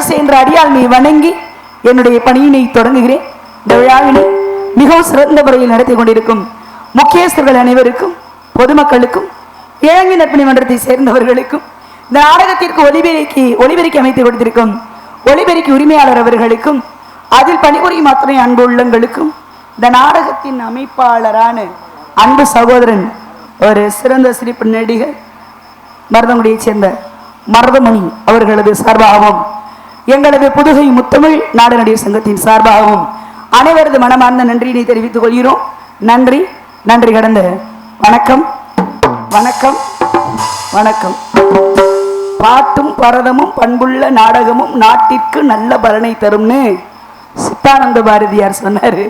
அரசு என்ற அடியால் நீ வணங்கி என்னுடைய பணியினை தொடங்குகிறேன். இந்த விழாவினை மிகவும் சிறந்த முறையில் நடத்தி கொண்டிருக்கும் முக்கியஸ்தர்கள் அனைவருக்கும், பொதுமக்களுக்கும், இளைஞர் நற்பணி மன்றத்தை சேர்ந்தவர்களுக்கும், இந்த நாடகத்திற்கு ஒலிபெருக்கி அமைத்து கொடுத்திருக்கும் ஒலிபெருக்கி உரிமையாளர் அவர்களுக்கும், அதில் பணிபுரியும் அத்தனை அன்பு உள்ளங்களுக்கும், இந்த நாடகத்தின் அமைப்பாளரான அன்பு சகோதரன் ஒரு சிறந்த சிரிப்பு நடிகர் மருதங்குடியைச் சேர்ந்த மருதமணி அவர்களது சார்பாகவும், எங்களது புதுகை முத்தமிழ் நாடு நடிகர் சங்கத்தின் சார்பாகவும் அனைவரது மனமார்ந்த நன்றியினை தெரிவித்துக் கொள்கிறோம். நன்றி, நன்றி கடந்த வணக்கம், வணக்கம், வணக்கம். பாட்டும் பரதமும் பண்புள்ள நாடகமும் நாட்டிற்கு நல்ல பலனை தரும்னு சித்தானந்த பாரதியார் சொன்னாரு.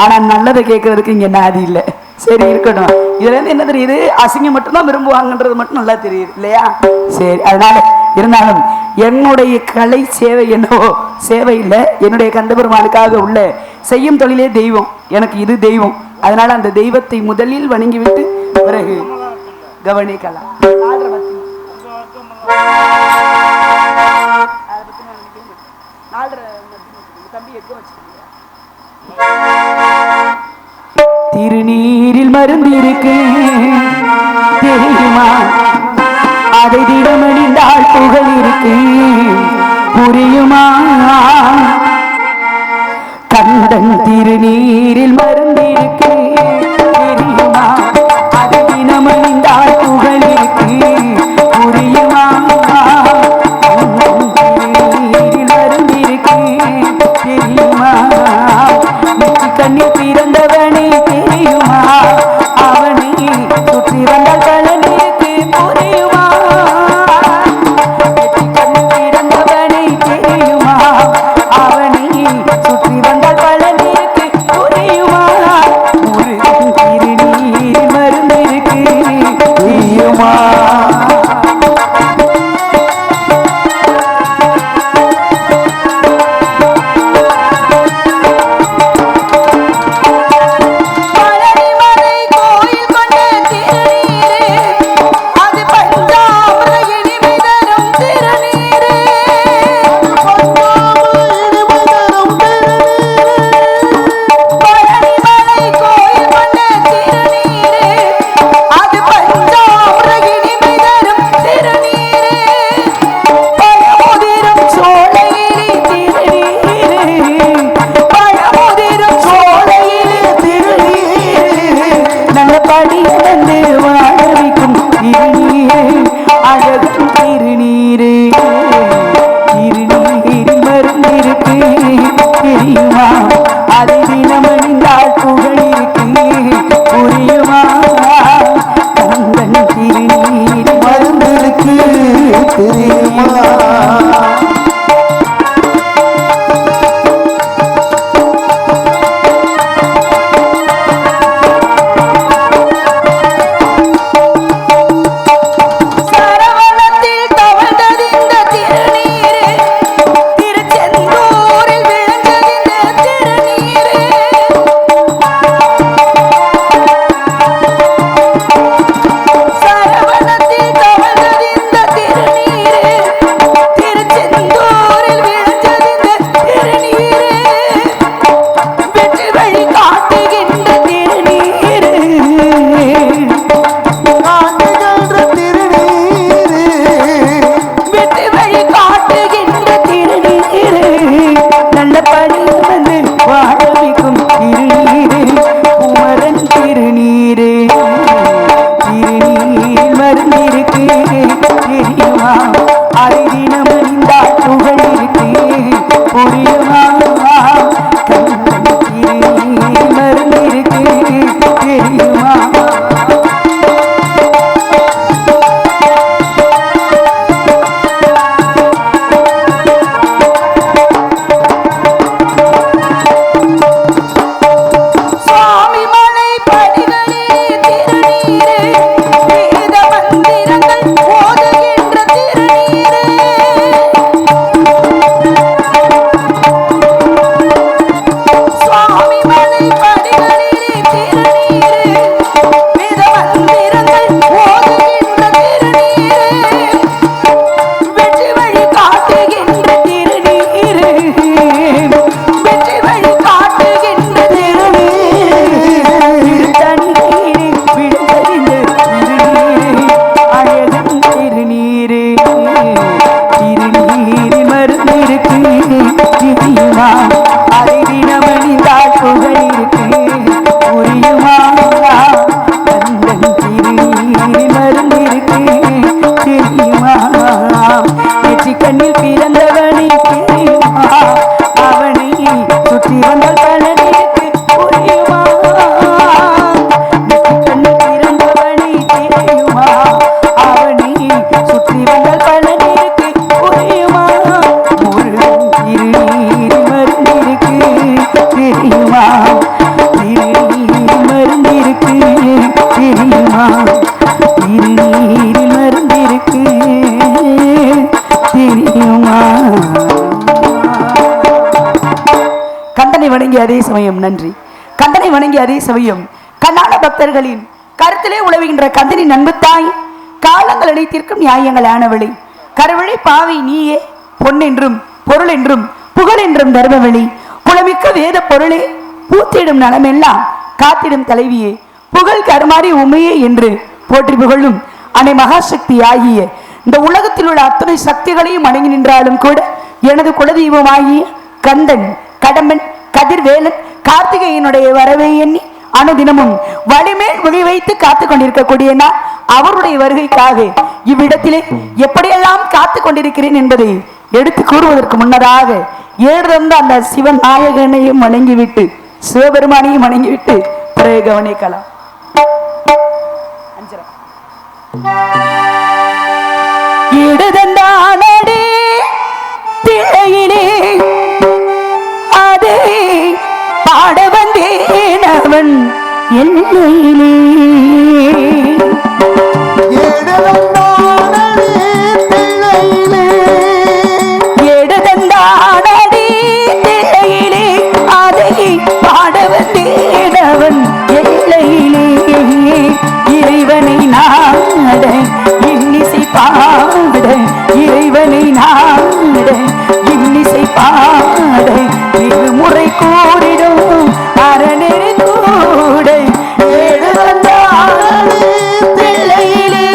ஆனா நல்லதை கேட்கறதுக்கு இங்க நாதி இல்லை. சரி, இருக்கட்டும். இதுல இருந்து என்ன தெரியுது? அசிங்கம் மட்டும்தான் விரும்புவாங்கன்றது மட்டும் நல்லா தெரியுது இல்லையா? சரி, அதனால இருந்தாலும் என்னுடைய கலை சேவை என்னவோ சேவை இல்லை, என்னுடைய கந்தபெருமானுக்காக உள்ள செய்யும் தொழிலே தெய்வம். எனக்கு இது தெய்வம். அதனால அந்த தெய்வத்தை முதலில் வணங்கிவிட்டு பிறகு கவனிக்கலாம். திருநீரில் மருந்து இருக்கு தெரியுமா? அதை திடமணிந்தால் புகழ் இருக்கு புரியுமா? கந்தன் திருநீரில் மருந்து இருக்கு தெரியுமா? அதை தினமணிந்தால் புகழ் இருக்கு புரியுமா? கந்தன் திருநீரில் மருந்து இருக்கு தெரியுமா? கண்ணில் பிறந்தவனே தெரியுமா? அவனை சுற்றி வந்தால் பலனுக்கு புரியுமா? கண்ணில் பிறந்தவனை தெரியுமா? அவனை சுற்றி வந்தால் பலனுக்கு புரியுமா? முருகன் திருநீரில் மருந்து இருக்கு தெரியுமா? பிறந்தவனை தெரியுமா? அவனை சுற்றி வந்தால் பலனுக்கு புரியுமா? கண்ணு பிறந்தவனை தெரியுமா? அவனை சுற்றி வந்தால் பலனுக்கு புரியுமா? முருகன் திருநீர் மருந்திருக்கு தெரியுமா? திருநீர் மருந்திருக்கு தெரியுமா? திருநீரில் மருந்திருக்கு தெரியுமா? கந்தனை வணங்கிய அதே சமயம் நன்றி. கந்தனை வணங்கிய அதே சமயம் கண்ணான பக்தர்களின் கருத்திலே உழவுகின்ற கந்தனின் அன்பு தாய், காலங்கள் அனைத்திற்கும் நியாயங்கள் ஆனவளி, கருவழி பாவி நீயே, பொன்னென்றும் பொருள் என்றும் புகழ் என்றும் தர்மவழி, புலமிக்க வேத பொருளே, பூத்திடும் நலமெல்லாம் காத்திடும் தலைவியே, புகழ் கருமாறி உமையே என்று போற்றி புகழும் அன்னை மகாசக்தி ஆகிய இந்த உலகத்தில் உள்ள அத்தனை சக்திகளையும் அடங்கி நின்றாலும் கூட எனது குலதெய்வமாகிய கந்தன், கடம்பன், கதிர்வேலன், கார்த்திகையினுடைய வரவை எண்ணி அனுதினமும் வழிமேல் விழி வைத்து காத்து கொண்டிருக்கக்கூடிய நான் அவருடைய வருகைக்காக இவ்விடத்திலே எப்படியெல்லாம் காத்து கொண்டிருக்கிறேன் என்பதை எடுத்து கூறுவதற்கு முன்னதாக ஏழுந்த அந்த சிவன் நாயகனையும் வணங்கிவிட்டு சிவபெருமானையும் வணங்கிவிட்டு பிறகு கவனிக்கலாம். இடதந்தானே திரையிலே அதை பாட வந்தேன் அவன் எல்லையிலே. இடதந்தானே திரையிலே அதை பாட வந்தேன் அவன் எல்லையிலே. இறைவனை நாட இன்னிசை பாட, இறைவனை நாட இன்னிசை பாட, இருமுறை கூறிடும் அரணே கூட. எழுதந்தானே தில்லையிலே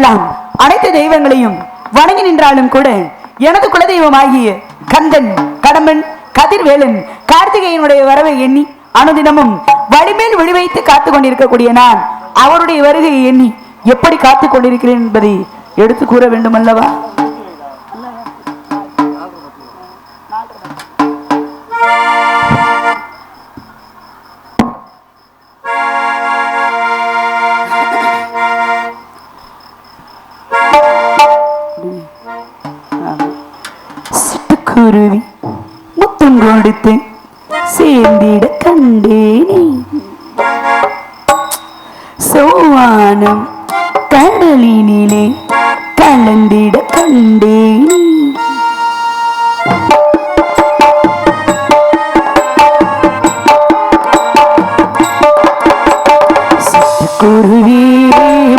நாம் அனைத்து தெய்வங்களையும் வணங்கி நின்றாலும் கூட எனது குலதெய்வமாகிய கந்தன், கடம்பன், கதிர்வேலன், கார்த்திகேயனுடைய வரவை எண்ணி அனுதினமும் வழிமேல் விழிவைத்து காத்துக் கொண்டிருக்கக்கூடிய நான் அவருடைய வருகையை எண்ணி எப்படி காத்துக் கொண்டிருக்கிறேன் என்பதை எடுத்து கூற வேண்டும் அல்லவா? சிட்டுக்குருவி முத்தம் கொடுத்து சேர்ந்திட கண்டேனே, சோவானம் கடலினிலே கலந்திட கண்டேனே. சிட்டுக்குருவி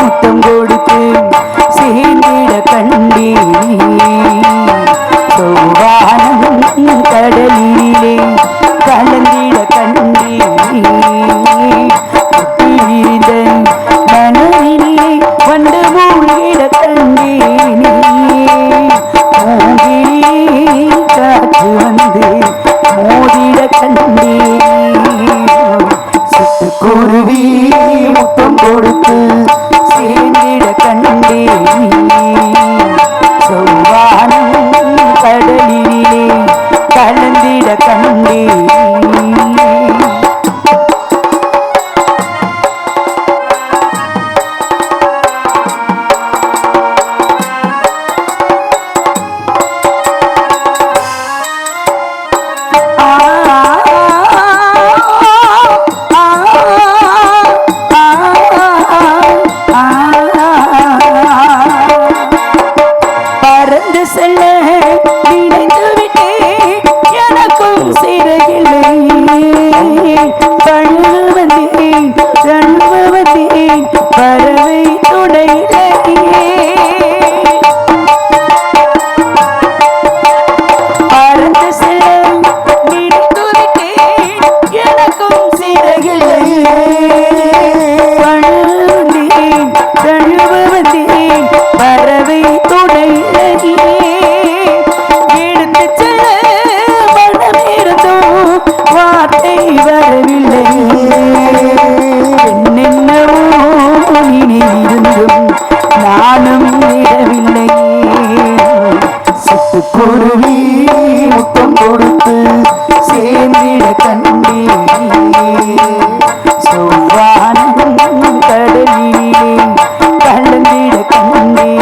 முத்தம் கொடுத்து சேர்ந்திட கண்டேனே, சோவானம் கடலினிலே கலந்திட கண்டேனே. மனதிலே வந்து மூழ்கிட கண்டேனே, மூங்கிலே காற்று வந்து மோதிட கண்டேனே. சிட்டுக்குருவி முத்தம் கொடுத்து சேர்ந்திட கண்டேனே, சோவானம் கடலிலே கலந்திட கண்டேனே. பறவை துணையிலே பறந்து செல்ல நினைத்துவிட்டேன், எனக்கும் சிறகில்லை. பழுவந்தேன் தழுவந்தேன் பறவை துணையிலே, எடுத்து செல்ல மனமிருந்தும் வார்த்தை வரவில்லை. என்னென்னவோ நினைவிருந்தும் நானும் விடவில்லை. சிட்டுக்குருவி முத்தம் கொடுத்து சேர்ந்திட கண்டேனே, சோவானம் கடலிலே கலந்திட கண்டேனே.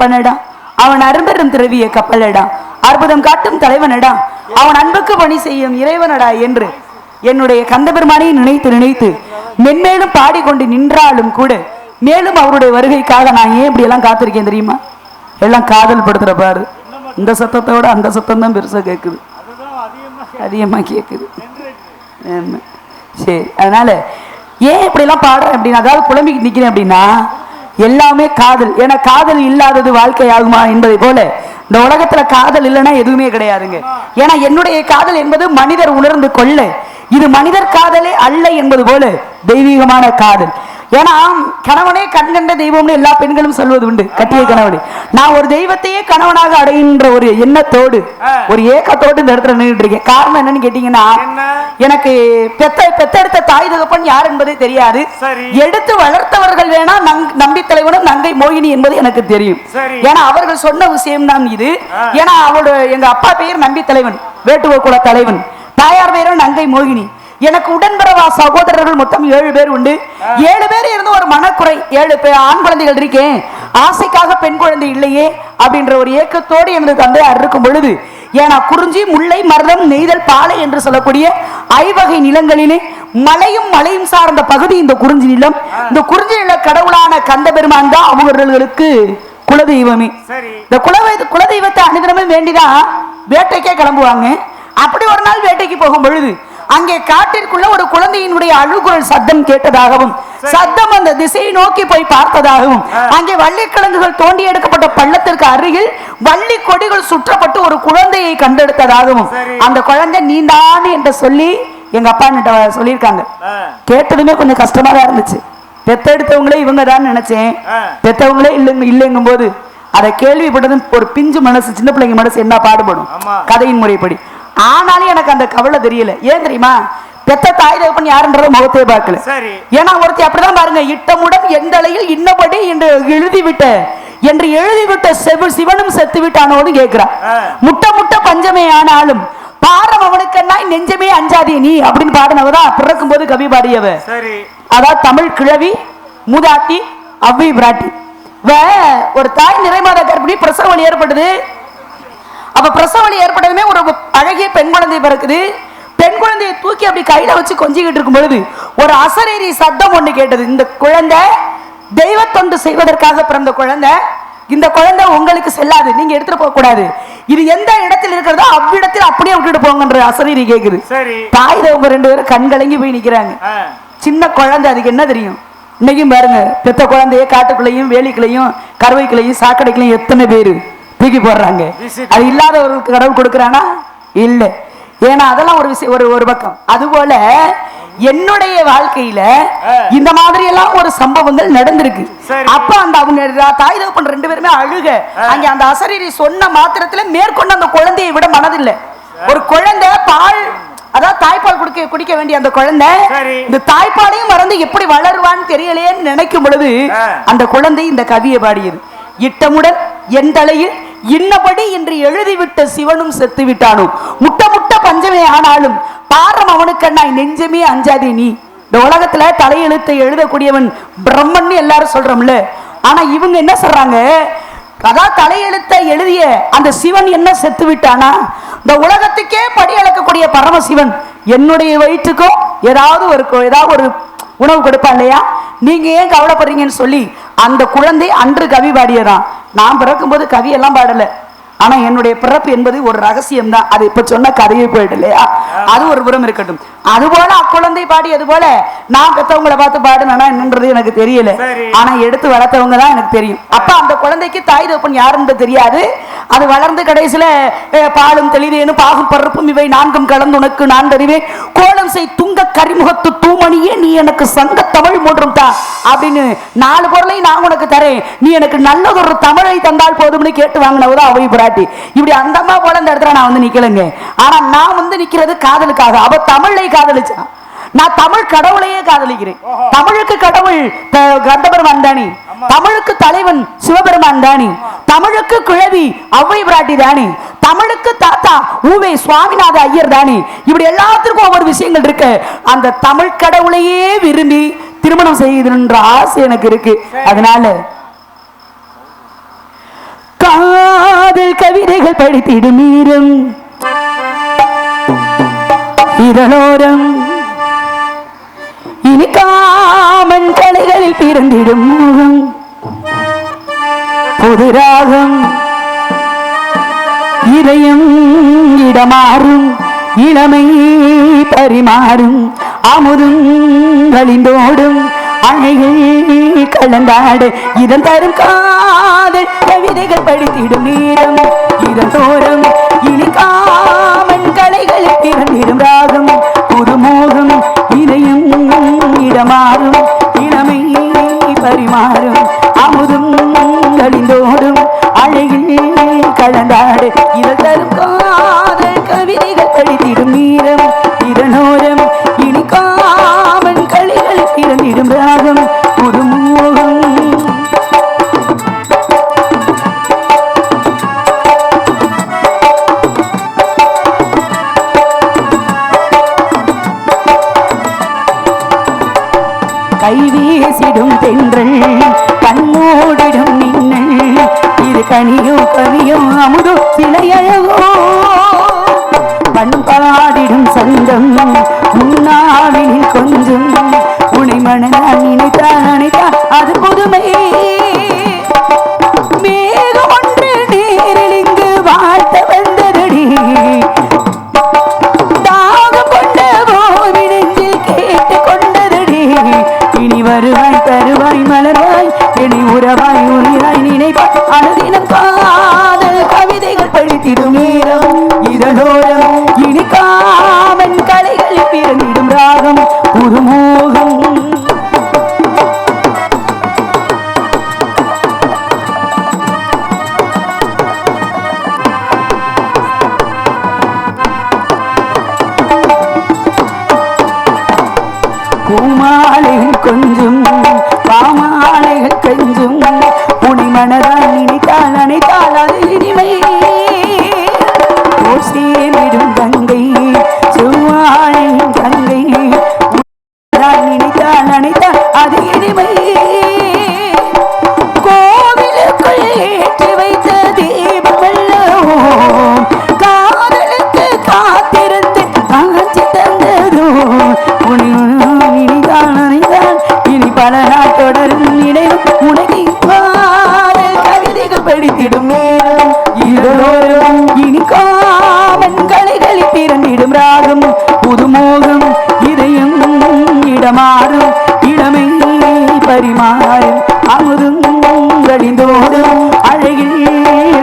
அப்பனடா, அவன் அரும்பெரும் திரவிய கப்பலடா, அற்புதம் காட்டும் தலைவனடா, அவன் அன்புக்கு பணி செய்யும் இறைவனடா என்று என்னுடைய கந்தபெருமானை நினைத்து நினைத்து மென்மேலும் பாடிக்கொண்டு நின்றாலும் கூட மேலும் அவருடைய வருகைக்காக நான் ஏன் இப்படி எல்லாம் காத்திருக்கேன் தெரியுமா? எல்லாம் காதல் படுத்துற பாரு. இந்த சத்தத்தோட அந்த சத்தம் தான் பெருசா கேட்குது, அதிகமா கேட்குது. சரி, அதனால ஏன் இப்படி எல்லாம் பாடுறேன் அப்படின்னா, அதாவது புலம்பிக்கு நிக்கிறேன் அப்படின்னா எல்லாமே காதல். ஏன்னா காதல் இல்லாதது வாழ்க்கை ஆகுமா என்பதை போல இந்த உலகத்துல காதல் இல்லைன்னா எதுவுமே கிடையாதுங்க. ஏன்னா என்னுடைய காதல் என்பது மனிதர் உணர்ந்து கொள்ள, இது மனிதர் காதலே அல்ல என்பது போல தெய்வீகமான காதல். ஏன்னா கணவனே கண்கண்ட தெய்வம்னு எல்லா பெண்களும் சொல்வது உண்டு. கட்டிய கணவனே நான் ஒரு தெய்வத்தையே கணவனாக அடைகின்ற ஒரு எண்ணத்தோடு ஒரு ஏக்கத்தோடு இந்த இடத்துல நின்றுட்டு இருக்கேன். காரணம் என்னன்னு கேட்டீங்கன்னா, எனக்கு பெத்தெடுத்த தாய் தகப்பன் யார் என்பதே தெரியாது. எடுத்து வளர்த்தவர்கள் வேணா நம்பி தலைவனும் நங்கை மோகினி என்பது எனக்கு தெரியும். ஏன்னா அவர்கள் சொன்ன விஷயம் தான் இது. ஏன்னா அவரோட எங்க அப்பா பெயர் நம்பி தலைவன், வேட்டுவ குல தலைவன், தாயார் பெயரும் நங்கை மோகினி. எனக்கு உடன்பிறவா சகோதரர்கள் மொத்தம் 7 பேர் உண்டு. 7 பேர் இருந்து ஒரு மனக்குறை, 7 ஆண் குழந்தைகள் இருக்கேன், ஆசைக்காக பெண் குழந்தை இல்லையே அப்படின்ற ஒரு ஏக்கத்தோடு எனது தந்தையார் இருக்கும் பொழுது, ஏன்னா குறிஞ்சி, முல்லை, மருதம், நெய்தல், பாலை என்று சொல்லக்கூடிய 5 வகை நிலங்களிலே மலையும் சார்ந்த பகுதி இந்த குறிஞ்சி நிலம். இந்த குறிஞ்சி நில கடவுளான கந்தபெருமான் தான் அவர்களுக்கு குலதெய்வமே. இந்த குலதெய்வத்தை அனுதினமும் வேண்டிதான் வேட்டைக்கே கிளம்புவாங்க. அப்படி ஒரு நாள் வேட்டைக்கு போகும் பொழுது அங்கே காட்டிற்குள்ள ஒரு குழந்தையினுடைய அழுகுரல் சத்தம் கேட்டதாகவும், சத்தம் அந்த திசையை நோக்கி போய் பார்த்ததாகவும், அங்கே வள்ளிக்கிழங்குகள் தோண்டி எடுக்கப்பட்ட பள்ளத்திற்கு அருகில் வள்ளி கொடிகள் சுற்றப்பட்டு ஒரு குழந்தையை கண்டெடுத்ததாகவும், அந்த குழந்தை நீந்தான் என்று சொல்லி எங்க அப்பா கிட்ட சொல்லியிருக்காங்க. கேட்டதுமே கொஞ்சம் கஷ்டமா தான் இருந்துச்சு. பெத்தெடுத்தவங்களே இவங்க தான் நினைச்சேன். பெத்தவங்களே இல்லைங்கும் போது அதை கேள்விப்பட்டதும் ஒரு பிஞ்சு மனசு, சின்ன பிள்ளைங்க மனசு என்ன பாடுபடும் கதையின் முறைப்படி. ஆனாலும் எனக்கு அந்த கவலை தெரியல. ஏன் தெரியுமா? பெத்த தாய் தகப்பன் யாருன்றத முகத்தையே பார்க்கல. ஏன்னா ஒருத்தி அப்படிதான் பாருங்க, இட்டமுடன் எந்தளையில் இன்னபடி என்று எழுதிவிட்ட சிவனும் செத்து விட்டானோன்னு கேட்கிறான். முட்ட பஞ்சமே ஆனாலும் பாரம் அவனுக்கென்னாய் நெஞ்சமே அஞ்சாதே நீ அப்படின்னு பாடினவதான் பிறக்கும் போது கவி பாடியவ. அதாவது தமிழ் கிழவி மூதாட்டி அவ்வி பிராட்டி. ஒரு தாய் நிறைமாத கர்ப்பிணி, பிரசவ வலி ஏற்படுது. அப்ப பிரசவ வலி ஏற்பட்டதுமே ஒரு அழகிய பெண் குழந்தை பிறக்குது. பெண் குழந்தையை தூக்கி அப்படி கையில வச்சு கொஞ்சிக்கிட்டு இருக்கும் பொழுது ஒரு அசரீரி சத்தம் ஒண்ணு கேட்டது. இந்த குழந்தை தெய்வ தொண்டு செய்வதற்காக பிறந்த குழந்தை, இந்த குழந்தை உங்களுக்கு செல்லாது, நீங்க எடுத்துட்டு போக கூடாது, இது எந்த இடத்தில் இருக்கிறதோ அவ்விடத்தில் அப்படியே விட்டுட்டு போங்கன்ற அசரீரி கேக்குது. தாய் தகவல் 2 பேரும் கண் கலங்கி போய் நிக்கிறாங்க. சின்ன குழந்தை, அதுக்கு என்ன தெரியும்? இன்னைக்கும் பாருங்க, பெத்த குழந்தைய காட்டுக்குள்ளையும் வேலிக்குள்ளையும் கருவைக்குள்ளையும் சாக்கடைக்குள்ளையும் எத்தனை பேரு தூக்கி போடுறாங்க. அது இல்லாதவர்களுக்கு கடவுள் கொடுக்கிறானா? இல்ல. ஏன்னா அதெல்லாம் ஒரு விஷயம், ஒரு பக்கம். அதுபோல என்னுடைய வாழ்க்கையில இந்த மாதிரி எல்லாம் ஒரு சம்பவங்கள் நடந்திருக்கு. அப்ப அந்த அவங்க தாய் தகப்பன் 2 பேருமே அழுக. அங்க அந்த அசரீரி சொன்ன மாத்திரத்துல மேற்கொண்டு அந்த குழந்தையை விட மனதில்லை. ஒரு குழந்தை பால், அதாவது தாய்ப்பால் குடிக்க வேண்டிய அந்த குழந்தை இந்த தாய்ப்பாலையும் மறந்து எப்படி வளருவான்னு தெரியலையேன்னு நினைக்கும் பொழுது அந்த குழந்தை இந்த கவியை பாடியது. இட்டமுடன் என் தலையில் இன்னபடி என்று எழுதிவிட்ட சிவனும் செத்து விட்டானோ, முட்ட பஞ்சமே ஆனாலும் பாரம் அவனுக்கண்ணாய் நெஞ்சமே அஞ்சாதே நீ. இந்த உலகத்துல தலையெழுத்தை எழுதக்கூடியவன் பிரம்மன் எல்லாரும் சொல்றோம்ல. ஆனா இவங்க என்ன சொல்றாங்க? அதான் தலையெழுத்தை எழுதிய அந்த சிவன் என்ன செத்து விட்டானா? இந்த உலகத்துக்கே படி அளக்கக்கூடிய பரமசிவன் என்னுடைய வயிற்றுக்கும் ஏதாவது ஒரு உணவு கொடுப்பா இல்லையா? நீங்க ஏன் கவலைப்படுறீங்கன்னு சொல்லி அந்த குழந்தை அன்று கவி பாடியதான். நான் பிறக்கும் போது கவி எல்லாம் பாடல. ஆனா என்னுடைய பிறப்பு என்பது ஒரு ரகசியம் தான். அது இப்ப சொன்ன கதையை போயிடு இல்லையா? அது ஒரு புறம் இருக்கட்டும். அதுபோல அக்குழந்தை பாடியது போல நான் பெற்றவங்களை பார்த்து பாடுனா என்னன்றது எனக்கு தெரியல. ஆனா எடுத்து வளர்த்தவங்க தான் எனக்கு தெரியும். அப்ப அந்த குழந்தைக்கு தாய் தகப்பன் யாருன்னு தெரியாது. அது வளர்ந்து கடைசியில பாலும் தெளிவேனும் பாகும் பருப்பும் இவை 4ம் கலந்து உனக்கு நான் தருவேன், கோலம் செய் துங்க கரிமுகத்து தூமணியே நீ எனக்கு சங்க தமிழ் மூன்றும் தா அப்படின்னு 4 பொருளையும் நான் உனக்கு தரேன், நீ எனக்கு நல்லதொரு தமிழை தந்தால் போதும்னு கேட்டு வாங்கினவதான் அவை பிராட்டி. இப்படி அந்த அம்மா போல இந்த இடத்துல நான் வந்து நிக்கலங்க. ஆனா நான் வந்து நிக்கிறது காதலுக்காக. அவ தமிழை காதலிச்சா, நான் தமிழ் கடவுளையே காதலிக்கிறேன். தமிழுக்கு கடவுள் கந்தபெருமான் தானி, தமிழுக்கு தலைவன் சிவபெருமான் தானி, தமிழுக்கு கிழவி அவ்வை பிராட்டி தானி, தமிழுக்கு தாத்தா ஊவே சுவாமிநாத ஐயர் தானி. இப்படி எல்லாத்திற்கும் ஒவ்வொரு விஷயங்கள் இருக்கு. அந்த தமிழ் கடவுளையே விரும்பி திருமணம் செய்யணுன்ற ஆசை எனக்கு இருக்கு. அதனால காதல் கவிதைகள் படித்திடும் நீரம் இதனோரம் இனி காமன் கலைகளில் பிறந்திடும் முகம் புதுராகம் இதயம் இடமாறும் இளமை பரிமாறும் அமுதும் வழிந்தோடும் அணைகள் கலந்தாடு இதன் தரும் காதல் கவிதைகள் படித்திடும் நேரம் இதன் தோறும் இனி காமன் கலைகளில் பிறந்திடும் ராகம் புதுமோகம் இதயம் இடமாறும் இளமை பரிமாறும் அமுதும் வழிந்தோடும் அழகில் கலந்தாடு இதன் தரும் காதல் கவிதைகள் படித்திடும் நேரம் இதனோரம் இனி காமன் கலைகள் பிறந்திடும் ராகம் புதுமோகம் கைவீசிடும் தென்றல் கண்ணோடிடும் மின்னல் இது கனியோ கவியோ அமுதோ சிலையழகோ பண்பாடிடும் சந்தம் முன்னாவினில் கொஞ்சம் உனை மனதான் நினைத்தான் அது புதுமை மேகம் ஒன்று நேரில் இங்கு வாழ்த்த வந்ததடி தாகம் கொண்ட போவி நெஞ்சில் கேட்டு கொண்டதடி இனி வருவாய் தருவாய் மலர்வாய் இனி உறவாய் உயிராய் நினைப்பாய் அனுதினம் காதல் கவிதைகள் படித்திடும் நேரம் இதனோரம் இனி காமன் கலைகளில் பிறந்திடும் ராகம் புதுமோகம் பூமாலைகள் கொஞ்சம் பாமாலைகள் கெஞ்சும் உனை மனதால் நினைத்தால் அனைத்தால் அது இனிமை சேமிடும் கங்கை செவ்வாழையின் கங்கை நினைத்தால் அனைத்தால் அது இனிமை கோவிலுக்குள் ஏற்றி வைத்த தீபமல்லவோ காதலுக்கு காத்திருந்து காட்சி தந்ததோ இனி பல நாள் தொடரும் நினைவு உனக்கு கவிதைகள் படித்திடும் நேரம் இதோரும் இனி காமன் கலைகளில் பிறந்திடும் ராகம் புதுமோகம் இதயம் இடமாறும் இளமை பரிமாறும் அமுதும் வழிந்தோடும் அழகில்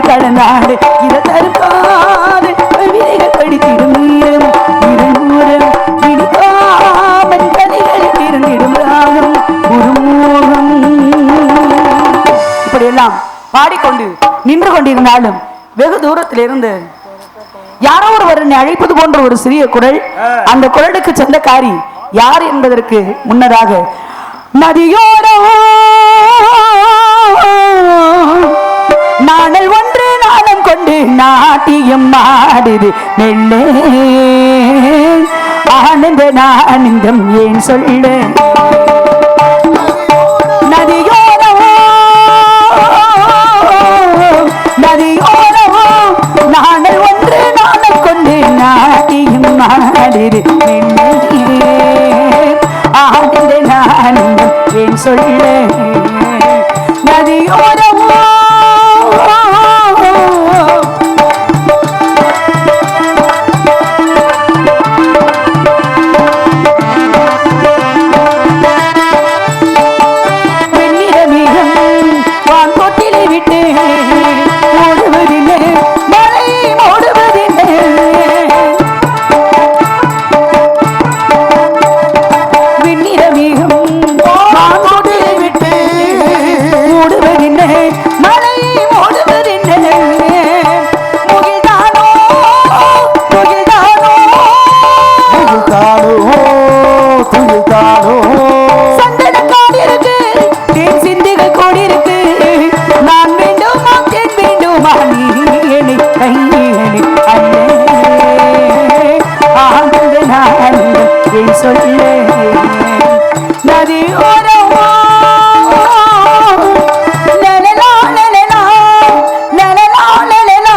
கடந்தாடு இதை தருப்பாது கவிதைகள் படித்திடும் நேரம் இதனோரம் இனி காமன் கலைகளில் பிறந்திடும் ராகம் புதுமோகம் இப்படியெல்லாம் பாடிக்கொண்டு நின்று கொண்டிருந்தாலும் வெகு தூரத்திலிருந்து யாரோ ஒருவர் என்னை அழைப்பது போன்ற ஒரு சிறிய குரல் அந்த குரலுக்கு சொந்தக்காரி யார் என்பதற்கு முன்னதாக நதியோரம் நாணல் ஒன்று நாணம் கொண்டு நாட்டியம் ஆடுது நெல்லே ஆனந்த ஆனந்தம் ஏன் சொல்ல நாணல் ஒன்று நாணம் கொண்டு நாட்டியும் ஆடிரு ஆனந்த ஆனந்தம் ஏன் சொல்ல நதியோரமோ சொல்ல நதியோரமா லலலா லலலா லலலா லலலா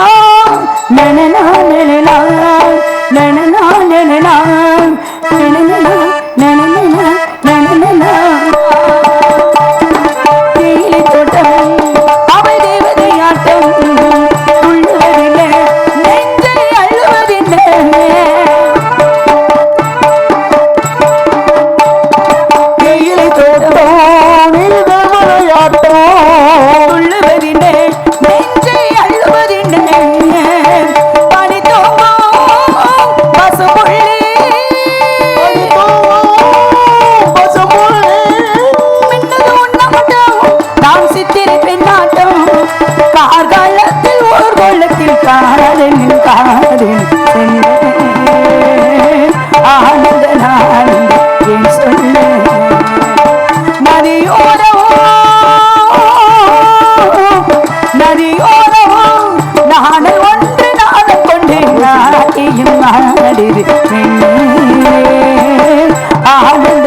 ஆடும்